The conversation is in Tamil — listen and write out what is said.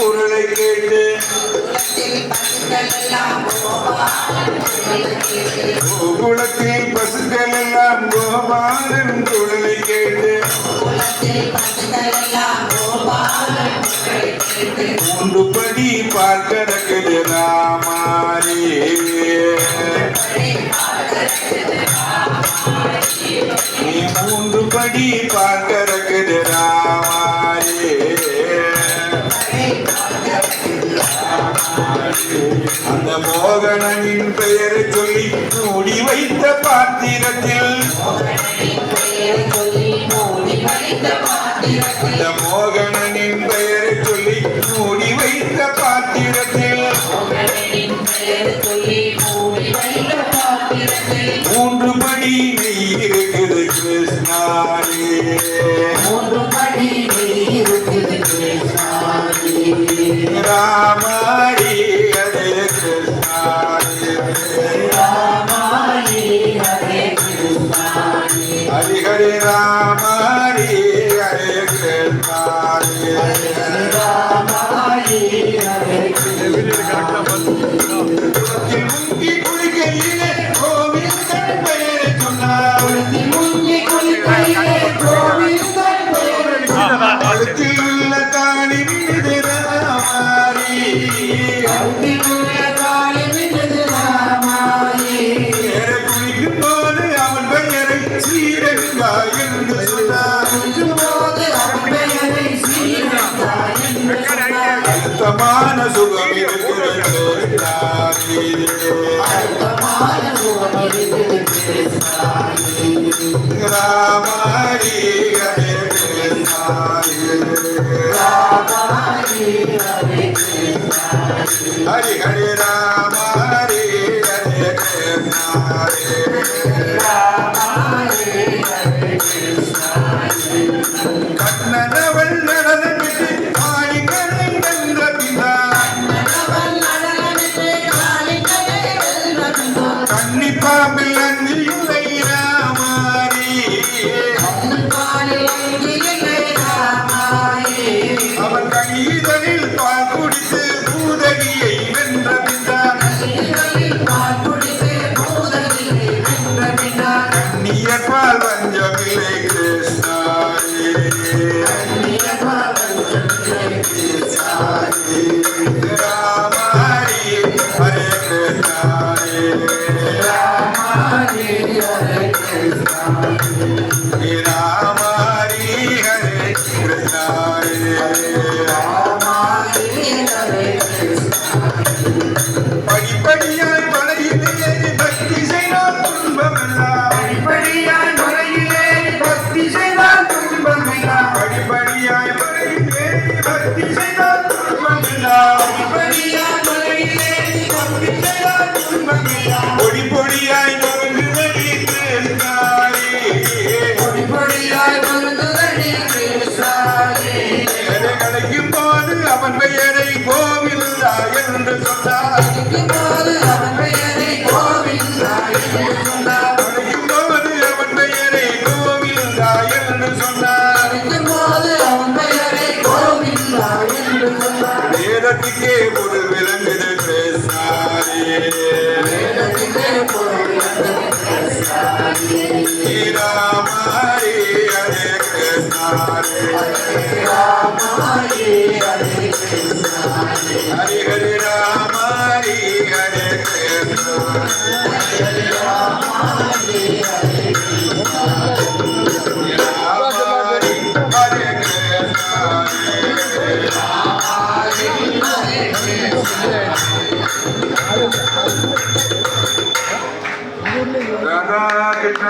குரலை கேட்டு கோகுலத்தில் பசுக்கள் எல்லாம் கோபாலன் குரலை கேட்டு மூன்று படி பார்க்கறது ராமாரே நீ மூன்று படி பார்க்கறது ராமாரே அந்த மோகனனின் பெயரை சொல்லி மூடி வைத்த பாத்திரத்தில் அந்த மோகனனின் பெயரை சொல்லி மூடி வைத்த பாத்திரத்தில் மூன்று படி நெய் இருக்குது கிருஷ்ணாரே மூன்று படி நெய் இருக்குது கிருஷ்ணாரே ராமாரி ஹரே கிருஷ்ணாரே ராமாரி ஹரே கிருஷ்ணாரே ஹரி ஹரி ராமாரி ஹரே கிருஷ்ணாரே ராமாரி ஹரே கிருஷ்ணாரே முங்கி குளிக்கையிலே கோவிந்தன் பெயரை சொன்னார் முங்கி குளிக்கையிலே கோவிந்தன் பெயரை சொன்னார் அடுத்தில் உள்ள காணி மீது ராமாரி அடுத்தில் உள்ள காணி மீது ராமாரி பெயரை குளிக்கும் போது அவன் பெயரை ஸ்ரீரங்கா என்று சொன்னார் குளிக்கும் போது அவன் பெயரை ஸ்ரீரங்கா என்று சொன்னார் அழுத்தமான சுகம் இருக்கிறது ராமாரி ஹரே கிருஷ்ணாரே ராமாரி ஹரே கிருஷ்ணாரே ஹரி ஹரி ராமாரி ஹரே கிருஷ்ணாரே ராமாரி ஹரே கிருஷ்ணாரே கண்ணனவள் நடனமிட்டு ஆணிகளை வென்ற கன்னிப்பாம்பில் அஞ்சு இல்லை ராமாரி அவன் கைதலில் பால் குடித்து பூதகியை வென்ற கண்ணியர் பால் வஞ்சமில்லை கிருஷ்ணாரே ராமாரி ஹரே கிருஷ்ணாரே ராமாரி ஹரே கிருஷ்ணாரே ராமாரி ஹரே கிருஷ்ணாரே ராமாரி ஹரே கிருஷ்ணாரே படிப்படியாய் மலையிலே பக்தி செய்தால் துன்பமெல்லாம் படிப்படியாய் மலையிலே பக்தி செய்தால் துன்பமெல்லாம் படிப்படியாய் மலையிலே பக்தி செய்தால் துன்பமெல்லாம் படிப்படியாய் மலையிலே பக்தி செய்தால் துன்பமெல்லாம் பொடி பொடியாய் நொறுங்குதடி கிருஷ்ணாரே பொடி பொடியாய் நொறுங்குதடி கிருஷ்ணாரே கிடைக்கும் போது அவன் பெயரை கோவிந்தா என்று சொன்னார் அவன் பெயரை கோவிந்தா என்று சொன்னார் கிடைக்கும் போது அவன் பெயரை கோவிந்தா என்று சொன்னார் அவன் பெயரை கோவிந்தா என்று சொன்னார் வேதத்துக்கே ஒரு விளங்குது கிருஷ்ணாரே வேதத்துக்கே ஒரு விளங்குது கிருஷ்ணாரே ராமாரி ஹரே கிருஷ்ணாரே ராமாரி ஹரே கிருஷ்ணாரே ஹரி ஹரி ராமாரி ஹரே கிருஷ்ணாரே ராமாரி ஹரே கிருஷ்ணாரே ராமாரி ஹரே கிருஷ்ணாரே ராமாரி ஹரே கிருஷ்ணாரே